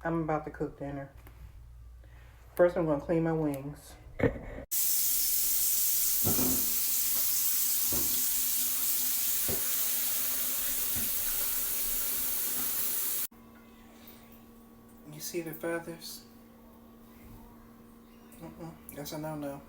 I'm about to cook dinner. First, I'm going to clean my wings. You see the feathers? Guess I no.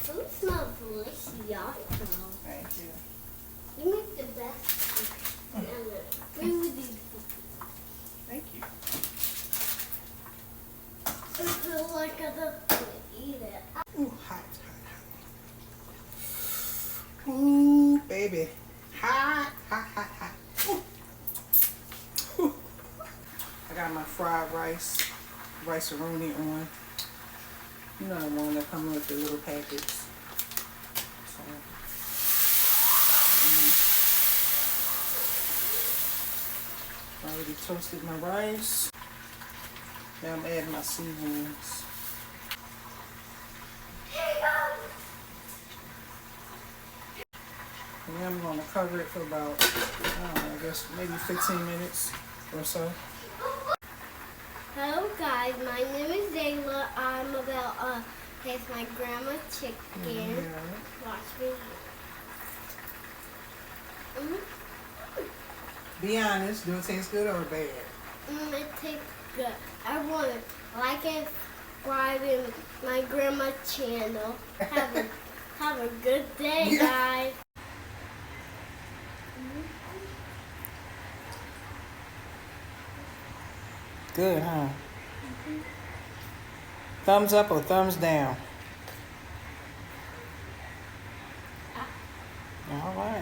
Food smells delicious, y'all. Thank you. You make the best food ever. Bring me these cookies. Thank you. I feel like I don't want to eat it. Ooh, hot. Ooh, baby. Hot. Ooh. I got my fried rice-a-roni on. You know the one that comes with the little packets. So, already toasted my rice. Now I'm adding my seasonings. And then I'm going to cover it for about, I guess maybe 15 minutes or so. Hello guys, my name is Zayla. I'm about taste my grandma's chicken. Watch me. Be honest, do it taste good or bad? It tastes good. Everyone like and subscribe in my grandma's channel. Have a good day, guys. Good, huh? Thumbs up or thumbs down? All right.